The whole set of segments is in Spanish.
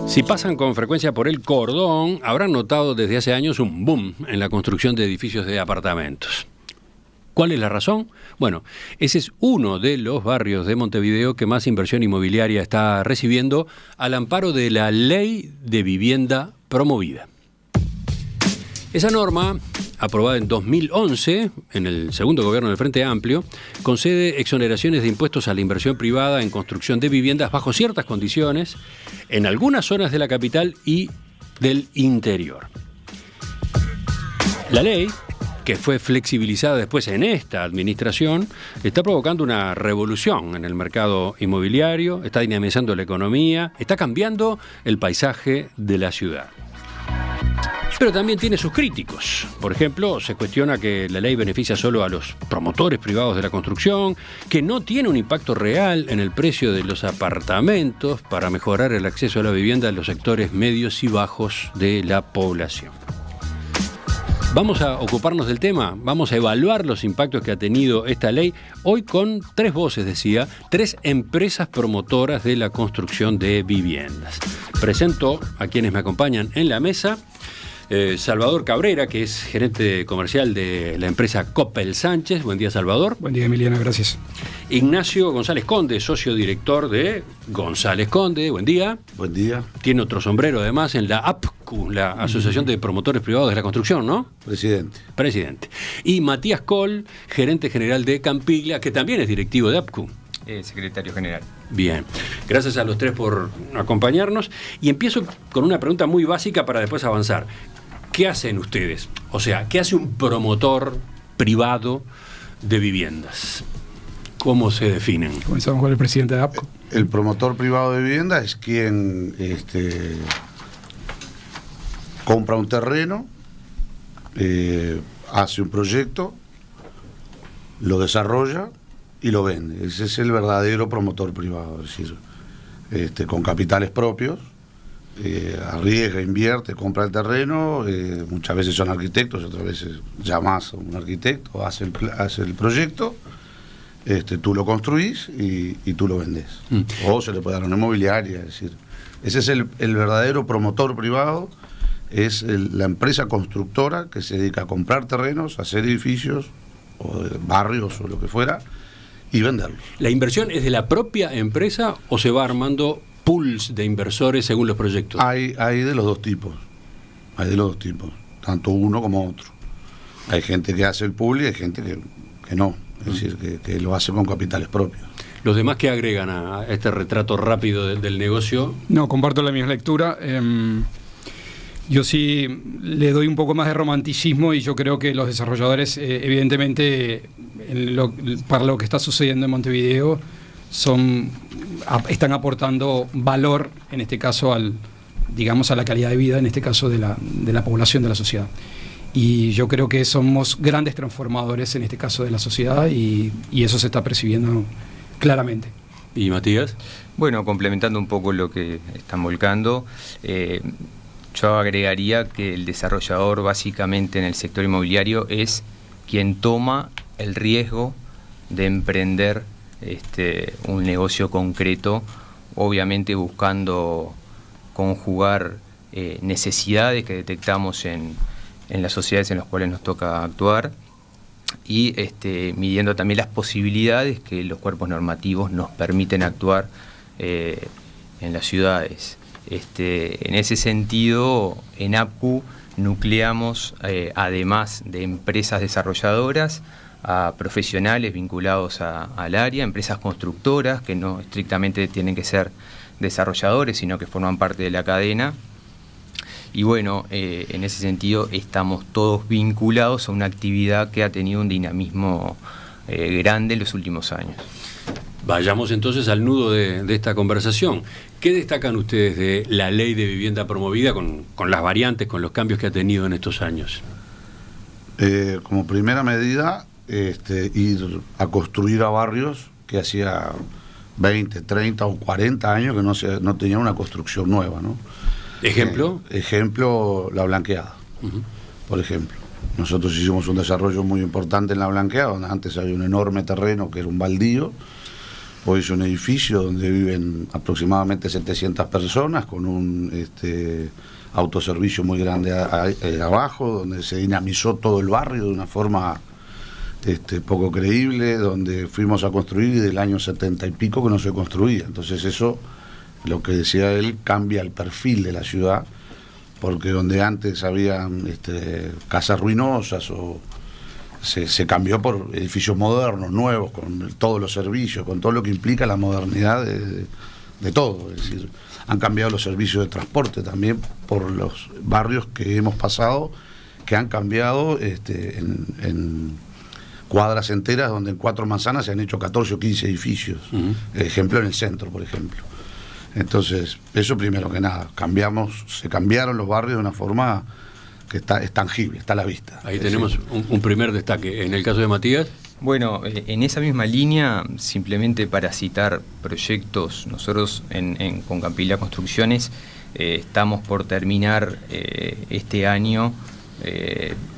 Si pasan con frecuencia por el Cordón, habrán notado desde hace años un boom en la construcción de edificios de apartamentos. ¿Cuál es la razón? Bueno, ese es uno de los barrios de Montevideo que más inversión inmobiliaria está recibiendo al amparo de la Ley de Vivienda Promovida. Esa norma, aprobada en 2011, en el segundo gobierno del Frente Amplio, concede exoneraciones de impuestos a la inversión privada en construcción de viviendas bajo ciertas condiciones en algunas zonas de la capital y del interior. La ley, que fue flexibilizada después en esta administración, está provocando una revolución en el mercado inmobiliario, está dinamizando la economía, está cambiando el paisaje de la ciudad. Pero también tiene sus críticos. Por ejemplo, se cuestiona que la ley beneficia solo a los promotores privados de la construcción, que no tiene un impacto real en el precio de los apartamentos para mejorar el acceso a la vivienda en los sectores medios y bajos de la población. Vamos a ocuparnos del tema, vamos a evaluar los impactos que ha tenido esta ley, hoy con tres voces, decía, tres empresas promotoras de la construcción de viviendas. Presento a quienes me acompañan en la mesa. Salvador Cabrera, que es gerente comercial de la empresa Coppel Sánchez. Buen día, Salvador. Buen día, Emiliano, gracias. Ignacio González Conde, socio director de González Conde. Buen día. Buen día. Tiene otro sombrero, además, en la APCU, la Asociación de Promotores Privados de la Construcción, ¿no? Presidente. Y Matías Coll, gerente general de Campiglia, que también es directivo de APCU. Secretario general. Bien, gracias a los tres por acompañarnos. Y empiezo con una pregunta muy básica para después avanzar. ¿Qué hacen ustedes? O sea, ¿qué hace un promotor privado de viviendas? ¿Cómo se definen? Comenzamos con el presidente de APCO. El promotor privado de vivienda es quien compra un terreno, hace un proyecto, lo desarrolla y lo vende. Ese es el verdadero promotor privado, es decir, con capitales propios, arriesga, invierte, compra el terreno, muchas veces son arquitectos, otras veces llamas a un arquitecto, hace el proyecto, tú lo construís y tú lo vendés. O se le puede dar una inmobiliaria, es decir, ese es el verdadero promotor privado, es la empresa constructora que se dedica a comprar terrenos, a hacer edificios, o barrios o lo que fuera, y venderlos. ¿La inversión es de la propia empresa o se va armando pools de inversores según los proyectos? Hay de los dos tipos. Tanto uno como otro. Hay gente que hace el pool y hay gente que no. Es decir, que lo hace con capitales propios. ¿Los demás qué agregan a este retrato rápido del negocio? No, comparto la misma lectura. Yo sí le doy un poco más de romanticismo y yo creo que los desarrolladores, evidentemente, para lo que está sucediendo en Montevideo, están aportando valor, en este caso, a la calidad de vida, en este caso, de la población, de la sociedad. Y yo creo que somos grandes transformadores, en este caso, de la sociedad y eso se está percibiendo claramente. ¿Y Matías? Bueno, complementando un poco lo que están volcando, yo agregaría que el desarrollador básicamente en el sector inmobiliario es quien toma el riesgo de emprender un negocio concreto, obviamente buscando conjugar necesidades que detectamos en las sociedades en las cuales nos toca actuar y midiendo también las posibilidades que los cuerpos normativos nos permiten actuar en las ciudades. En ese sentido, en APCU nucleamos, además de empresas desarrolladoras, a profesionales vinculados al área, empresas constructoras que no estrictamente tienen que ser desarrolladores, sino que forman parte de la cadena. Y bueno, en ese sentido estamos todos vinculados a una actividad que ha tenido un dinamismo grande en los últimos años. Vayamos entonces al nudo de esta conversación. ¿Qué destacan ustedes de la ley de vivienda promovida con las variantes, con los cambios que ha tenido en estos años? Como primera medida, ir a construir a barrios que hacía 20, 30 o 40 años que no tenían una construcción nueva, ¿no? ¿Ejemplo? Ejemplo, La Blanqueada, por ejemplo. Nosotros hicimos un desarrollo muy importante en La Blanqueada, donde antes había un enorme terreno que era un baldío. Hoy es un edificio donde viven aproximadamente 700 personas, con un autoservicio muy grande abajo, donde se dinamizó todo el barrio de una forma poco creíble, donde fuimos a construir y del año 70 y pico que no se construía. Entonces eso, lo que decía él, cambia el perfil de la ciudad, porque donde antes había casas ruinosas o se cambió por edificios modernos, nuevos, con todos los servicios, con todo lo que implica la modernidad de todo. Es decir, han cambiado los servicios de transporte también por los barrios que hemos pasado, que han cambiado en cuadras enteras donde en 4 manzanas se han hecho 14 o 15 edificios. Ejemplo en el centro, por ejemplo. Entonces, eso primero que nada, se cambiaron los barrios de una forma que es tangible, está a la vista. Ahí tenemos un primer destaque. En el caso de Matías. Bueno, en esa misma línea, simplemente para citar proyectos, nosotros con Campilla Construcciones estamos por terminar este año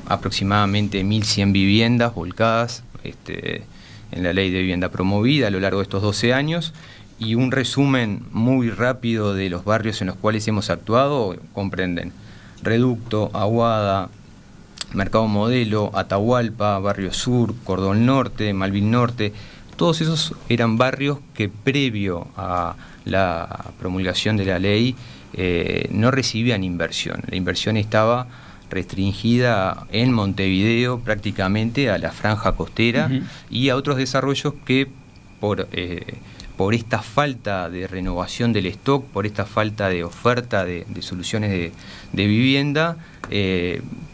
aproximadamente 1.100 viviendas volcadas en la ley de vivienda promovida a lo largo de estos 12 años, y un resumen muy rápido de los barrios en los cuales hemos actuado comprenden Reducto, Aguada, Mercado Modelo, Atahualpa, Barrio Sur, Cordón Norte, Malvin Norte. Todos esos eran barrios que previo a la promulgación de la ley no recibían inversión. La inversión estaba restringida en Montevideo prácticamente a la franja costera y a otros desarrollos que por esta falta de renovación del stock, por esta falta de oferta de soluciones de vivienda,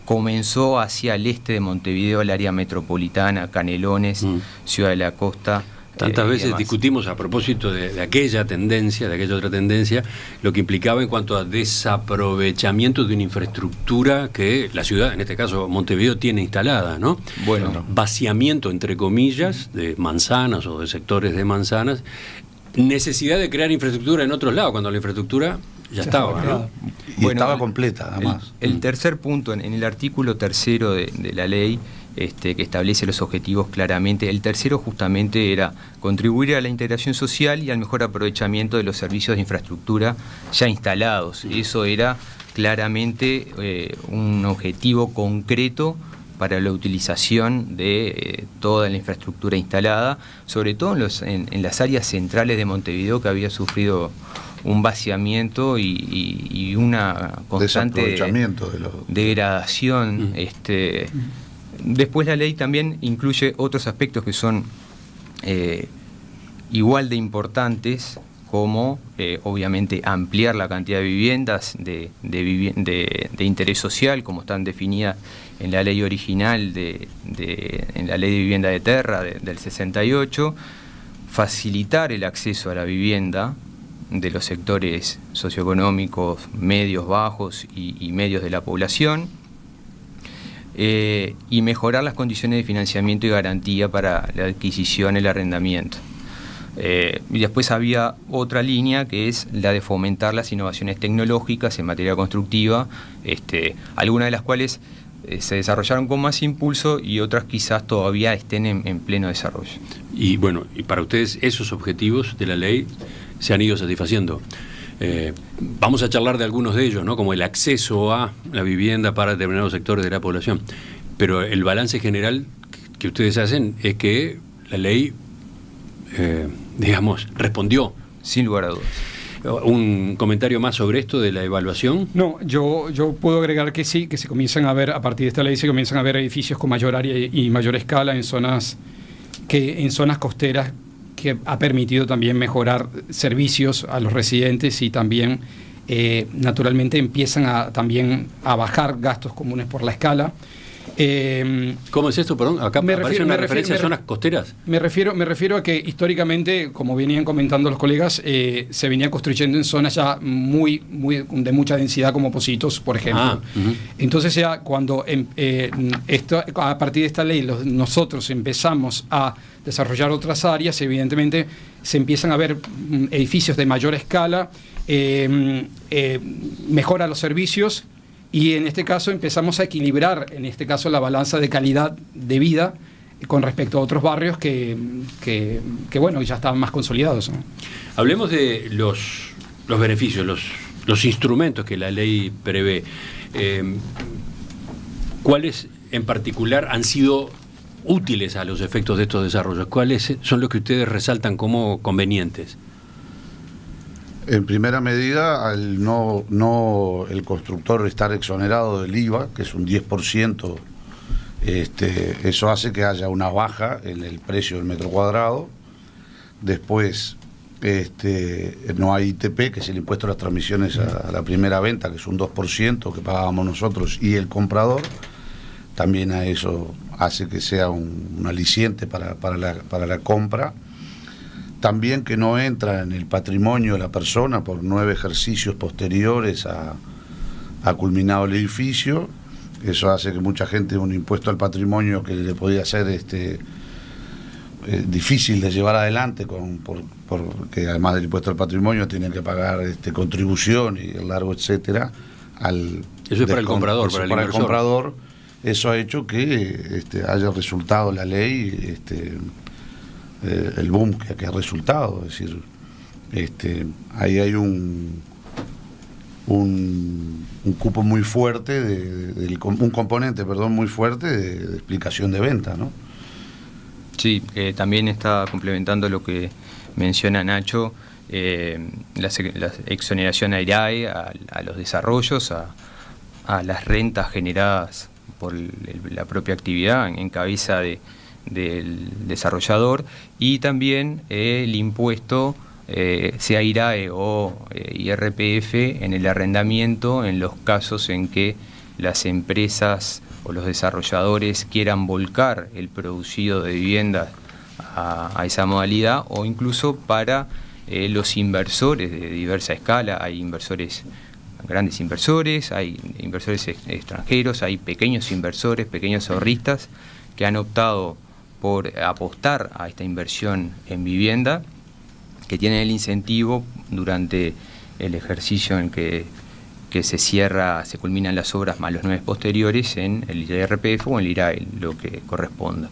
comenzó hacia el este de Montevideo, el área metropolitana, Canelones, Ciudad de la Costa. Tantas veces discutimos a propósito de aquella tendencia, de aquella otra tendencia, lo que implicaba en cuanto a desaprovechamiento de una infraestructura que la ciudad, en este caso Montevideo, tiene instalada, ¿no? Bueno, vaciamiento, entre comillas, de manzanas o de sectores de manzanas, necesidad de crear infraestructura en otros lados, cuando la infraestructura ya estaba, ¿no? Y estaba completa, además. El tercer punto, en el artículo 3º de la ley, que establece los objetivos claramente. El tercero justamente era contribuir a la integración social y al mejor aprovechamiento de los servicios de infraestructura ya instalados. Eso era claramente un objetivo concreto para la utilización de toda la infraestructura instalada, sobre todo en las áreas centrales de Montevideo, que había sufrido un vaciamiento y una constante degradación. Después la ley también incluye otros aspectos que son igual de importantes, como obviamente ampliar la cantidad de viviendas de interés social, como están definidas en la ley original, en la ley de vivienda de Terra del 68, facilitar el acceso a la vivienda de los sectores socioeconómicos medios, bajos y medios de la población, y mejorar las condiciones de financiamiento y garantía para la adquisición y el arrendamiento. Y después había otra línea que es la de fomentar las innovaciones tecnológicas en materia constructiva, algunas de las cuales se desarrollaron con más impulso y otras quizás todavía estén en pleno desarrollo. Y bueno, y para ustedes esos objetivos de la ley se han ido satisfaciendo. Vamos a charlar de algunos de ellos, ¿no? Como el acceso a la vivienda para determinados sectores de la población. Pero el balance general que ustedes hacen es que la ley, respondió. Sin lugar a dudas. ¿Un comentario más sobre esto de la evaluación? No, yo puedo agregar que sí, que se comienzan a ver, a partir de esta ley, se comienzan a ver edificios con mayor área y mayor escala en zonas costeras, que ha permitido también mejorar servicios a los residentes y también naturalmente empiezan también a bajar gastos comunes por la escala. ¿Cómo es esto? Perdón, acá aparece una referencia a zonas costeras. Me refiero a que históricamente, como venían comentando los colegas, se venía construyendo en zonas ya de mucha densidad, como Pocitos, por ejemplo. Entonces ya cuando a partir de esta ley nosotros empezamos a desarrollar otras áreas, evidentemente se empiezan a ver edificios de mayor escala, mejora los servicios. Y en este caso empezamos a equilibrar, la balanza de calidad de vida con respecto a otros barrios que bueno, ya estaban más consolidados, ¿no? Hablemos de los beneficios, los instrumentos que la ley prevé. ¿Cuáles en particular han sido útiles a los efectos de estos desarrollos? ¿Cuáles son los que ustedes resaltan como convenientes? En primera medida, al el constructor estar exonerado del IVA, que es un 10%, eso hace que haya una baja en el precio del metro cuadrado. Después, no hay ITP, que es el impuesto a las transmisiones a la primera venta, que es un 2% que pagábamos nosotros y el comprador. También a eso hace que sea un aliciente para la compra. También que no entra en el patrimonio de la persona por 9 ejercicios posteriores a culminado el edificio. Eso hace que mucha gente, un impuesto al patrimonio que le podía ser difícil de llevar adelante, porque además del impuesto al patrimonio tienen que pagar contribución y el largo etcétera. Eso es para el comprador, para el comprador. Eso ha hecho que haya resultado la ley, el boom que ha resultado. Es decir, ahí hay un cupo muy fuerte, un componente, muy fuerte de explicación de venta, ¿no? Sí, también está complementando lo que menciona Nacho, la exoneración a IRAE, a los desarrollos, a las rentas generadas por la propia actividad en cabeza del desarrollador, y también el impuesto, sea IRAE o IRPF, en el arrendamiento en los casos en que las empresas o los desarrolladores quieran volcar el producido de viviendas a esa modalidad, o incluso para los inversores de diversa escala. Hay grandes inversores, hay inversores extranjeros, hay pequeños inversores, pequeños ahorristas que han optado por apostar a esta inversión en vivienda, que tienen el incentivo durante el ejercicio en que se culminan las obras más los 9 posteriores en el IRPF o en el IRAE, lo que corresponda.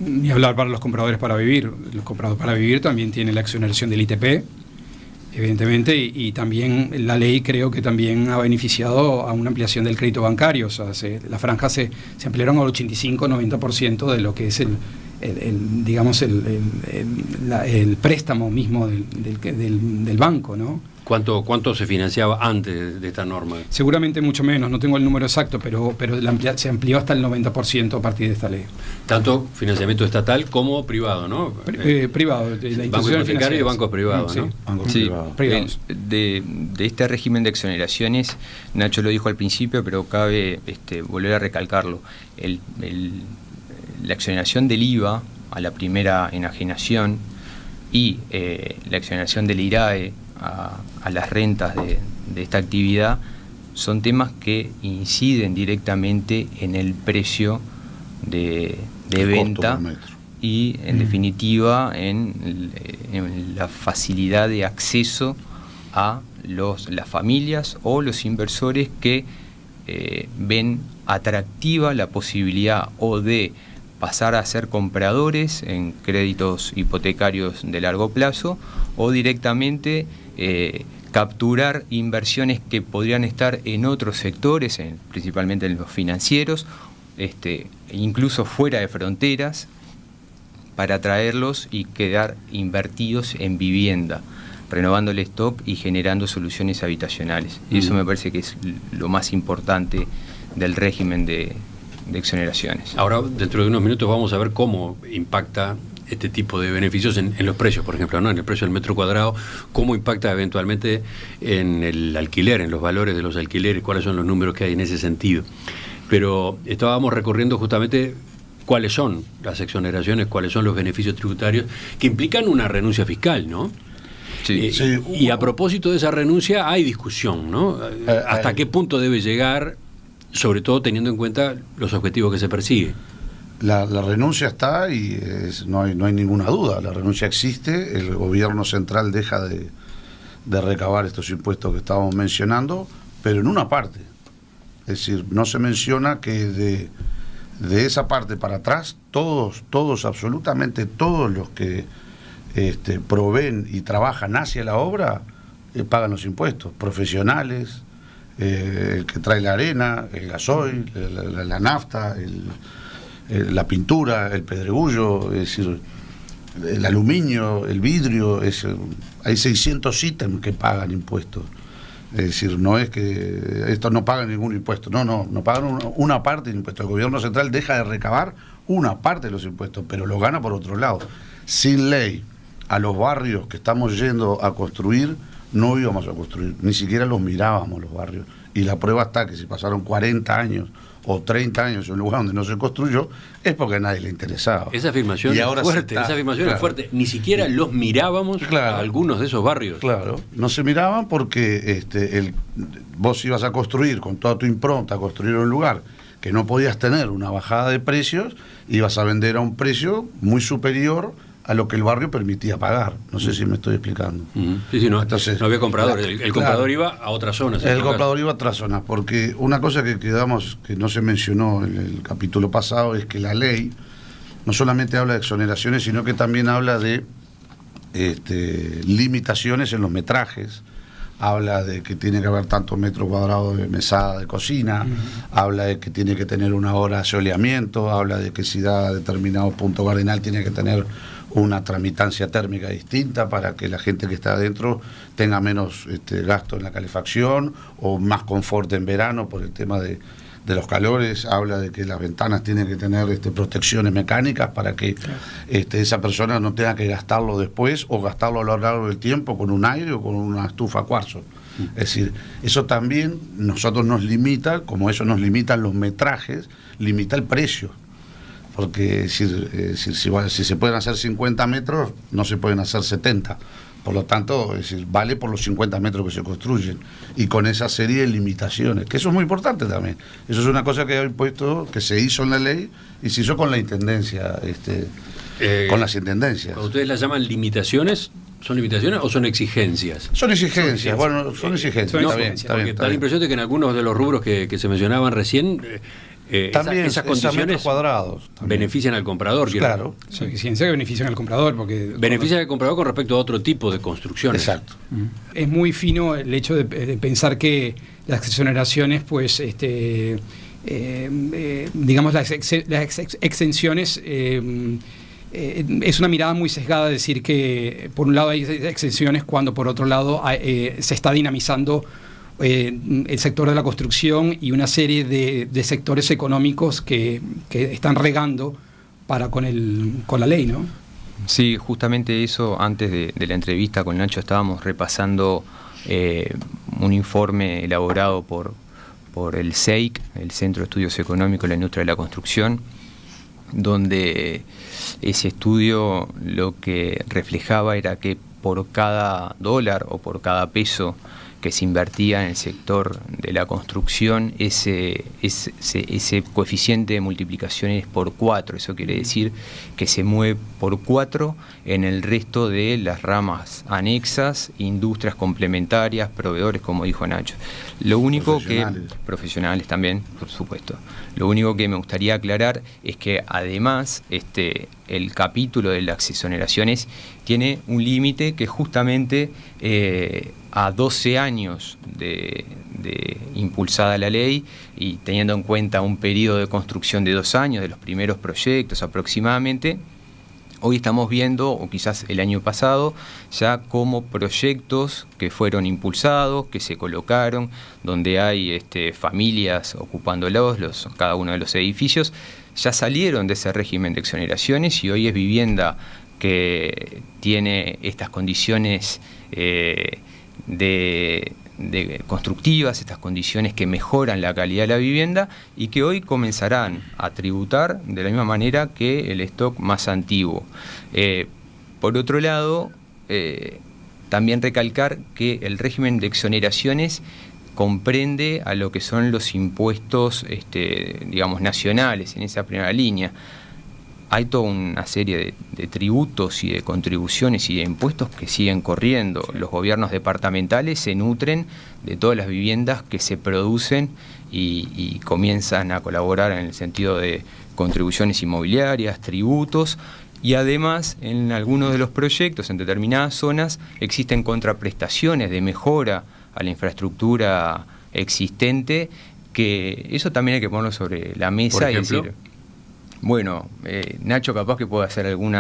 Ni hablar para los compradores para vivir. Los compradores para vivir también tienen la exoneración del ITP, evidentemente, y también la ley creo que también ha beneficiado a una ampliación del crédito bancario. O sea, las franjas se ampliaron al 85-90% de lo que es el préstamo mismo del banco, ¿no? ¿Cuánto se financiaba antes de esta norma? Seguramente mucho menos, no tengo el número exacto, pero se amplió hasta el 90% a partir de esta ley. Tanto financiamiento estatal como privado, ¿no? Privado, banco hipotecario y bancos privados, ¿no? Sí, bancos privados. De este régimen de exoneraciones, Nacho lo dijo al principio, pero cabe volver a recalcarlo. La exoneración del IVA a la primera enajenación y la exoneración del IRAE a las rentas de esta actividad son temas que inciden directamente en el precio de venta y, en definitiva, en la facilidad de acceso a las familias o los inversores que ven atractiva la posibilidad o de pasar a ser compradores en créditos hipotecarios de largo plazo, o directamente capturar inversiones que podrían estar en otros sectores, principalmente en los financieros, incluso fuera de fronteras, para traerlos y quedar invertidos en vivienda, renovando el stock y generando soluciones habitacionales. Y eso me parece que es lo más importante del régimen de exoneraciones. Ahora, dentro de unos minutos vamos a ver cómo impacta este tipo de beneficios en los precios, por ejemplo, ¿no? En el precio del metro cuadrado, cómo impacta eventualmente en el alquiler, en los valores de los alquileres, cuáles son los números que hay en ese sentido. Pero estábamos recorriendo justamente cuáles son las exoneraciones, cuáles son los beneficios tributarios que implican una renuncia fiscal, ¿no? Sí. Y a propósito de esa renuncia hay discusión, ¿no? ¿Hasta qué punto debe llegar, sobre todo teniendo en cuenta los objetivos que se persigue? La renuncia está y no hay ninguna duda. La renuncia existe, el gobierno central deja de recabar estos impuestos que estábamos mencionando, pero en una parte. Es decir, no se menciona que de esa parte para atrás, todos, absolutamente todos los que proveen y trabajan hacia la obra, pagan los impuestos, profesionales, el que trae la arena, el gasoil, la nafta, la pintura, el pedregullo, es decir, el aluminio, el vidrio, hay 600 ítems que pagan impuestos. Es decir, no es que estos no pagan ningún impuesto, no pagan una parte del impuesto. El gobierno central deja de recabar una parte de los impuestos, pero lo gana por otro lado. Sin ley, a los barrios que estamos yendo a construir, no íbamos a construir, ni siquiera los mirábamos los barrios. Y la prueba está que si pasaron 40 años o 30 años en un lugar donde no se construyó, es porque a nadie le interesaba. Esa afirmación es fuerte, es fuerte. Ni siquiera los mirábamos a algunos de esos barrios. Claro, no se miraban porque vos ibas a construir con toda tu impronta, a construir un lugar que no podías tener una bajada de precios, ibas a vender a un precio muy superior a lo que el barrio permitía pagar. No sé si me estoy explicando. Sí, no, entonces, no había compradores. El comprador iba a otras zonas. El comprador iba a otras zonas, porque una cosa que no se mencionó en el capítulo pasado, es que la ley no solamente habla de exoneraciones, sino que también habla de limitaciones en los metrajes. Habla de que tiene que haber tantos metros cuadrados de mesada de cocina, habla de que tiene que tener una hora de asoleamiento, habla de que si da determinado punto cardinal tiene que tener una tramitancia térmica distinta para que la gente que está adentro tenga menos gasto en la calefacción o más confort en verano por el tema de los calores. Habla de que las ventanas tienen que tener protecciones mecánicas para que esa persona no tenga que gastarlo después o gastarlo a lo largo del tiempo con un aire o con una estufa a cuarzo. Es decir, eso también nosotros nos limita, como eso nos limitan los metrajes, limita el precio. Porque si se pueden hacer 50 metros, no se pueden hacer 70. Por lo tanto, es decir, vale por los 50 metros que se construyen. Y con esa serie de limitaciones, que eso es muy importante también. Eso es una cosa que que se hizo en la ley y se hizo con la intendencia, con las intendencias. Cuando ustedes las llaman limitaciones, ¿son limitaciones o son exigencias? Son exigencias, son exigencias. Está bien. Da la impresión de que en algunos de los rubros que se mencionaban recién, también esas condiciones cuadrados benefician al comprador. Claro. Son exigencias que benefician al comprador. Porque benefician al comprador con respecto a otro tipo de construcciones. Exacto. Es muy fino el hecho de pensar que las exoneraciones, pues, digamos, las exenciones, es una mirada muy sesgada decir que por un lado hay exenciones cuando por otro lado se está dinamizando el sector de la construcción y una serie de sectores económicos que están regando con la ley, ¿no? Sí, justamente eso. Antes de la entrevista con Nacho estábamos repasando un informe elaborado por el CEIC, el Centro de Estudios Económicos de la Industria de la Construcción, donde ese estudio lo que reflejaba era que por cada dólar o por cada peso que se invertía en el sector de la construcción, ese coeficiente de multiplicación es por 4. Eso quiere decir que se mueve por 4 en el resto de las ramas anexas, industrias complementarias, proveedores, como dijo Nacho. Lo único profesionales también, por supuesto. Lo único que me gustaría aclarar es que además el capítulo de las exoneraciones tiene un límite que justamente a 12 años de impulsada la ley y teniendo en cuenta un periodo de construcción de 2 años de los primeros proyectos aproximadamente, hoy estamos viendo, o quizás el año pasado, ya como proyectos que fueron impulsados, que se colocaron, donde hay familias ocupándolos, cada uno de los edificios, ya salieron de ese régimen de exoneraciones y hoy es vivienda que tiene estas condiciones de constructivas, estas condiciones que mejoran la calidad de la vivienda y que hoy comenzarán a tributar de la misma manera que el stock más antiguo. Por otro lado, también recalcar que el régimen de exoneraciones comprende a lo que son los impuestos, digamos, nacionales en esa primera línea. hay toda una serie de tributos y de contribuciones y de impuestos que siguen corriendo. Los gobiernos departamentales se nutren de todas las viviendas que se producen y comienzan a colaborar en el sentido de contribuciones inmobiliarias, tributos, y además en algunos de los proyectos, en determinadas zonas, existen contraprestaciones de mejora a la infraestructura existente, que eso también hay que ponerlo sobre la mesa. Por ejemplo, y decir, bueno, Nacho capaz que puede hacer algún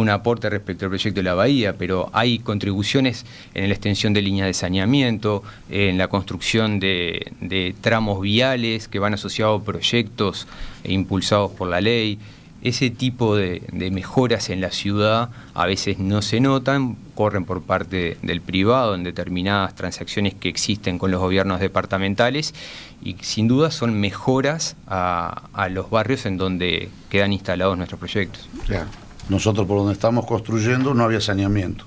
aporte respecto al proyecto de la bahía, pero hay contribuciones en la extensión de líneas de saneamiento, en la construcción de tramos viales que van asociados a proyectos impulsados por la ley. Ese tipo de mejoras en la ciudad a veces no se notan, corren por parte del privado en determinadas transacciones que existen con los gobiernos departamentales, y sin duda son mejoras a los barrios en donde quedan instalados nuestros proyectos. Claro. Nosotros por donde estamos construyendo no había saneamiento.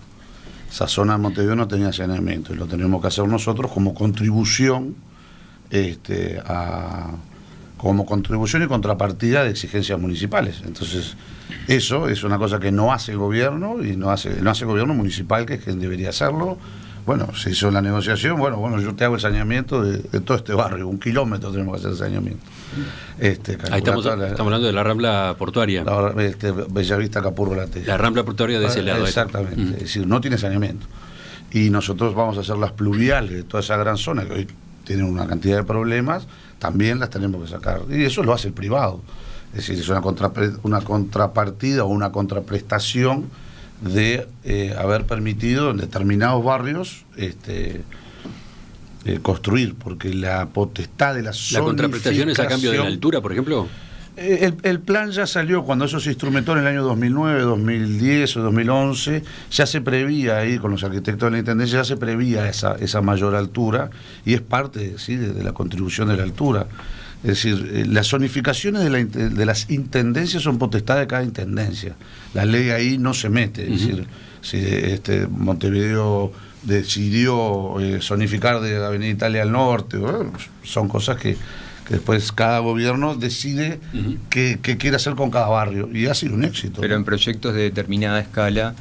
Esa zona de Montevideo no tenía saneamiento y lo tenemos que hacer nosotros como contribución como contribución y contrapartida de exigencias municipales. Entonces, eso es una cosa que no hace el gobierno, y no hace el gobierno municipal, que es quien debería hacerlo. Bueno, se hizo la negociación, bueno, yo te hago el saneamiento de todo este barrio, 1 kilómetro tenemos que hacer el saneamiento. Ahí estamos hablando de la Rambla Portuaria. Bellavista, Capurro, La Tella. La Rambla Portuaria de ese lado. Exactamente, es decir, no tiene saneamiento. Y nosotros vamos a hacer las pluviales de toda esa gran zona, que hoy tienen una cantidad de problemas, también las tenemos que sacar. Y eso lo hace el privado. Es decir, es una contrapartida o una contraprestación de haber permitido en determinados barrios construir, porque la potestad de la zonificación... ¿La contraprestación es a cambio de la altura, por ejemplo? El plan ya salió cuando eso se instrumentó en el año 2009, 2010 o 2011, ya se prevía ahí con los arquitectos de la Intendencia, ya se prevía esa mayor altura, y es parte, ¿sí?, de la contribución de la altura. Es decir, las zonificaciones de las intendencias son potestad de cada intendencia. La ley ahí no se mete. Es decir, si Montevideo decidió zonificar de Avenida Italia al norte, son cosas que después cada gobierno decide qué quiere hacer con cada barrio, y ha sido un éxito. Pero en proyectos de determinada escala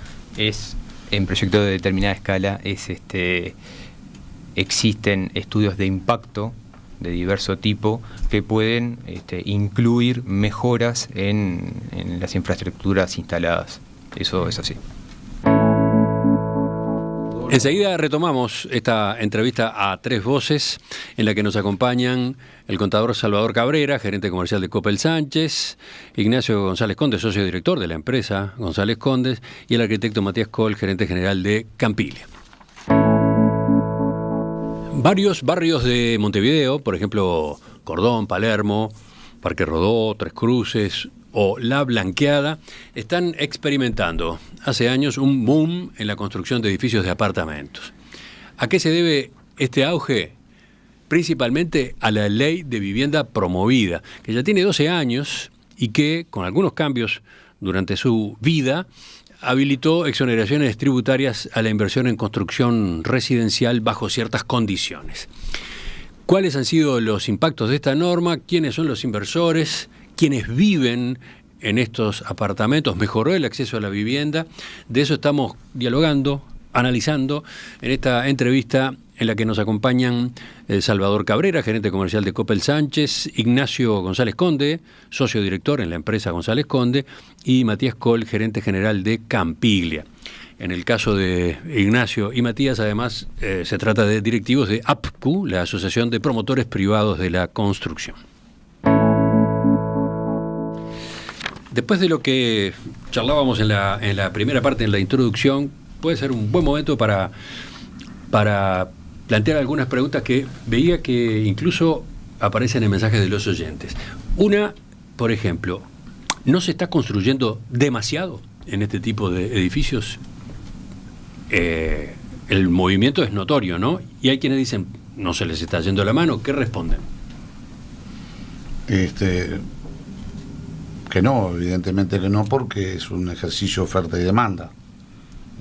existen estudios de impacto de diverso tipo que pueden incluir mejoras en las infraestructuras instaladas. Eso es así. Enseguida retomamos esta entrevista a tres voces, en la que nos acompañan el contador Salvador Cabrera, gerente comercial de Coppel Sánchez, Ignacio González Conde, socio director de la empresa González Condes, y el arquitecto Matías Coll, gerente general de Campiglia. Varios barrios de Montevideo, por ejemplo Cordón, Palermo, Parque Rodó, Tres Cruces o La Blanqueada, están experimentando hace años un boom en la construcción de edificios de apartamentos. ¿A qué se debe este auge? Principalmente a la ley de vivienda promovida, que ya tiene 12 años y que, con algunos cambios durante su vida, habilitó exoneraciones tributarias a la inversión en construcción residencial bajo ciertas condiciones. ¿Cuáles han sido los impactos de esta norma? ¿Quiénes son los inversores? ¿Quiénes viven en estos apartamentos? ¿Mejoró el acceso a la vivienda? De eso estamos dialogando, analizando en esta entrevista, en la que nos acompañan Salvador Cabrera, gerente comercial de Coppel Sánchez, Ignacio González Conde, socio director en la empresa González Conde, y Matías Coll, gerente general de Campiglia. En el caso de Ignacio y Matías, además, se trata de directivos de APCU, la Asociación de Promotores Privados de la Construcción. Después de lo que charlábamos en la primera parte, en la introducción, puede ser un buen momento para plantear algunas preguntas que veía que incluso aparecen en mensajes de los oyentes. Una, por ejemplo, ¿no se está construyendo demasiado en este tipo de edificios? El movimiento es notorio, ¿no? Y hay quienes dicen, no se les está yendo la mano. ¿Qué responden? Que no, evidentemente que no, porque es un ejercicio de oferta y demanda.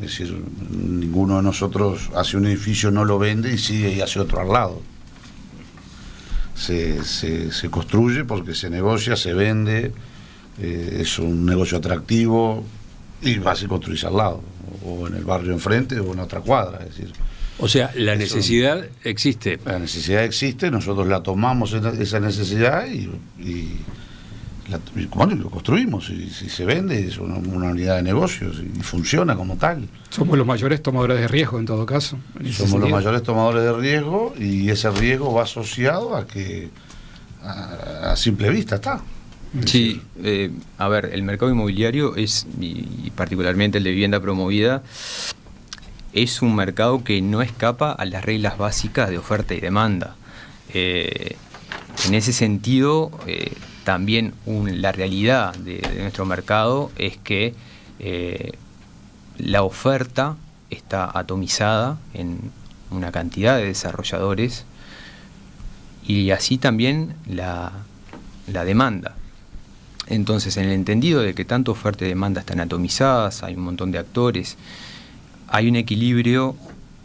Es decir, ninguno de nosotros hace un edificio, no lo vende y sigue y hace otro al lado. Se construye porque se negocia, se vende, es un negocio atractivo y vas y construís al lado, o en el barrio enfrente o en otra cuadra, es decir. O sea, la necesidad existe. La necesidad existe, nosotros la tomamos esa necesidad y lo construimos, y si se vende es una unidad de negocios y funciona como tal. Somos los mayores tomadores de riesgo en todo caso. Somos los mayores tomadores de riesgo, y ese riesgo va asociado a que a simple vista está. Sí, a ver, el mercado inmobiliario es, y particularmente el de vivienda promovida, es un mercado que no escapa a las reglas básicas de oferta y demanda. En ese sentido, también la realidad de nuestro mercado es que la oferta está atomizada en una cantidad de desarrolladores, y así también la demanda. Entonces, en el entendido de que tanto oferta y demanda están atomizadas, hay un montón de actores, hay un equilibrio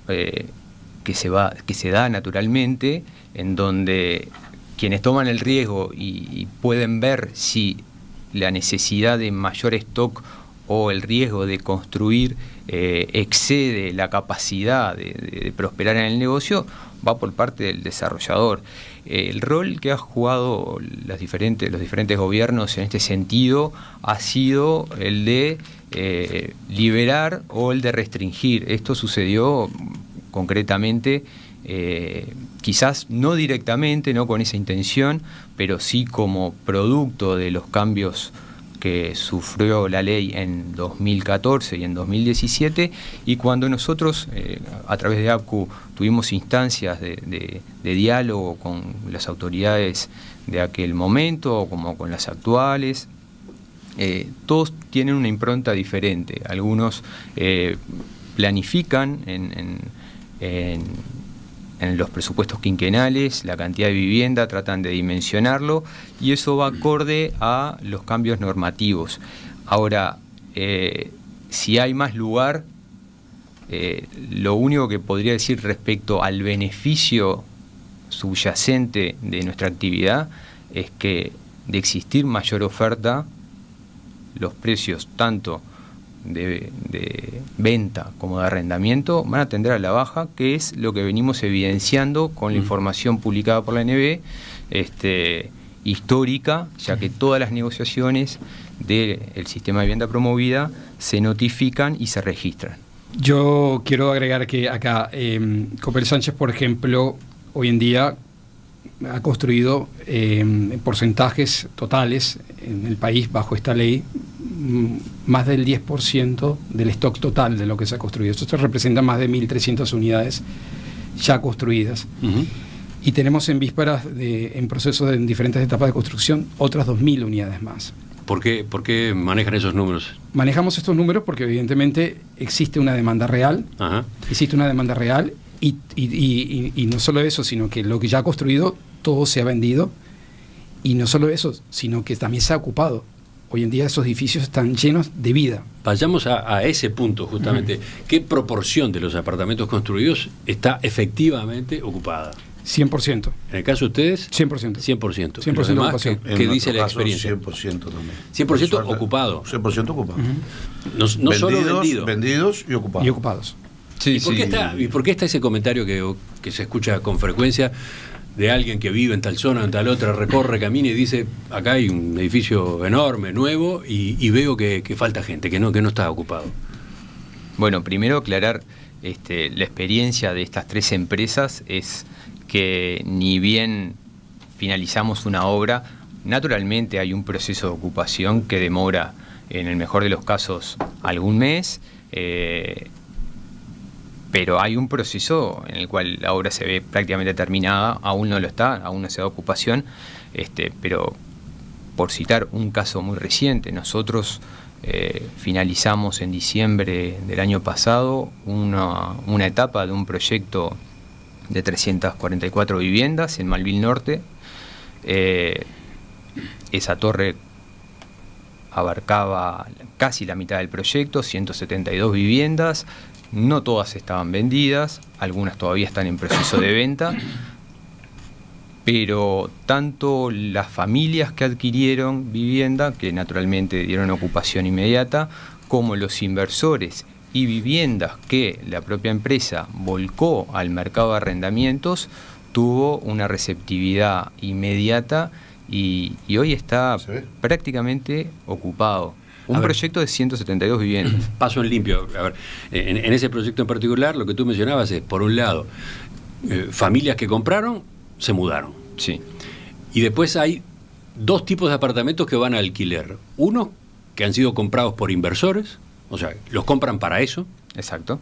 que se da naturalmente, en donde quienes toman el riesgo y pueden ver si la necesidad de mayor stock o el riesgo de construir excede la capacidad de prosperar en el negocio, va por parte del desarrollador. El rol que ha jugado los diferentes gobiernos en este sentido ha sido el de liberar o el de restringir. Esto sucedió concretamente, quizás no directamente, no con esa intención, pero sí como producto de los cambios que sufrió la ley en 2014 y en 2017, y cuando nosotros a través de APCU tuvimos instancias de diálogo con las autoridades de aquel momento, como con las actuales, todos tienen una impronta diferente. Algunos planifican en los presupuestos quinquenales la cantidad de vivienda, tratan de dimensionarlo, y eso va acorde a los cambios normativos. Ahora, si hay más lugar, lo único que podría decir respecto al beneficio subyacente de nuestra actividad es que, de existir mayor oferta, los precios tanto de venta como de arrendamiento van a tender a la baja, que es lo que venimos evidenciando con la información publicada por la ANB histórica, ya que todas las negociaciones del sistema de vivienda promovida se notifican y se registran. Yo quiero agregar que acá Coppel Sánchez, por ejemplo, hoy en día ha construido en porcentajes totales en el país bajo esta ley más del 10% del stock total de lo que se ha construido. Esto representa más de 1.300 unidades ya construidas. Y tenemos en vísperas, en proceso en diferentes etapas de construcción, otras 2.000 unidades más. ¿Por qué manejan esos números? Manejamos estos números porque evidentemente existe una demanda real. Ajá. Existe una demanda real y no solo eso, sino que lo que ya ha construido, todo se ha vendido. Y no solo eso, sino que también se ha ocupado. Hoy en día esos edificios están llenos de vida. Vayamos a ese punto justamente. ¿Qué proporción de los apartamentos construidos está efectivamente ocupada? 100%. En el caso de ustedes, 100%. 100%. 100% Los demás, ocupación. ¿qué dice la experiencia? 100% también. 100% ocupado. 100% ocupado. No solo vendido. Vendidos y ocupados. Y ocupados. Sí, ¿Y por qué está ese comentario que se escucha con frecuencia de alguien que vive en tal zona, en tal otra, recorre, camina y dice, acá hay un edificio enorme, nuevo, y veo que falta gente, que no está ocupado? Bueno, primero aclarar, la experiencia de estas tres empresas es que ni bien finalizamos una obra, naturalmente hay un proceso de ocupación que demora, en el mejor de los casos, algún mes, pero hay un proceso en el cual la obra se ve prácticamente terminada, aún no lo está, aún no se da ocupación, pero por citar un caso muy reciente, nosotros finalizamos en diciembre del año pasado una etapa de un proyecto de 344 viviendas en Malvin Norte. Esa torre abarcaba casi la mitad del proyecto, 172 viviendas. No todas estaban vendidas, algunas todavía están en proceso de venta. pero tanto las familias que adquirieron vivienda, que naturalmente dieron ocupación inmediata, como los inversores y viviendas que la propia empresa volcó al mercado de arrendamientos, tuvo una receptividad inmediata y hoy está prácticamente ocupado. Un proyecto de 172 viviendas. Paso en limpio. A ver, en ese proyecto en particular, lo que tú mencionabas es, por un lado, familias que compraron, se mudaron. Sí. Y después hay dos tipos de apartamentos que van a alquiler. Unos que han sido comprados por inversores, o sea, los compran para eso. Exacto.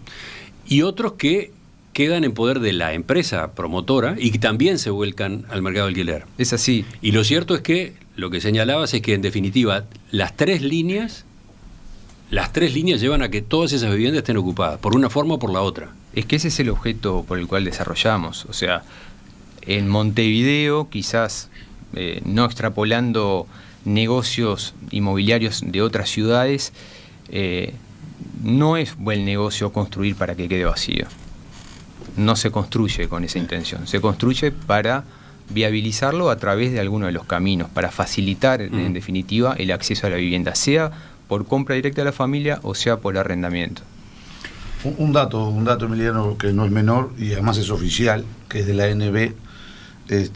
Y otros que quedan en poder de la empresa promotora y que también se vuelcan al mercado de alquiler. Es así. Y lo cierto es que, lo que señalabas es que, en definitiva, las tres líneas llevan a que todas esas viviendas estén ocupadas, por una forma o por la otra. Es que ese es el objeto por el cual desarrollamos. O sea, en Montevideo, quizás no extrapolando negocios inmobiliarios de otras ciudades, no es buen negocio construir para que quede vacío. No se construye con esa intención, se construye para viabilizarlo a través de alguno de los caminos, para facilitar en definitiva el acceso a la vivienda, sea por compra directa de la familia o sea por arrendamiento. Un dato, Emiliano, que no es menor y además es oficial, que es de la ANB.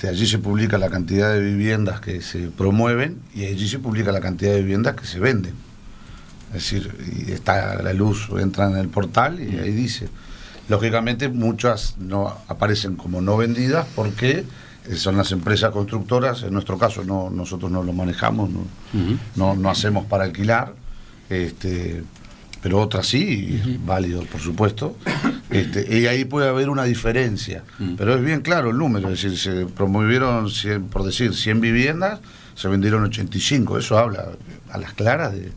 Allí se publica la cantidad de viviendas que se promueven y allí se publica la cantidad de viviendas que se venden. Es decir, y está a la luz, entra en el portal y ahí dice. Lógicamente muchas no aparecen como no vendidas porque son las empresas constructoras. En nuestro caso nosotros no lo manejamos, no hacemos para alquilar, pero otras sí, válido por supuesto, y ahí puede haber una diferencia, pero es bien claro el número, es decir, se promovieron 100, por decir 100 viviendas, se vendieron 85, eso habla a las claras de...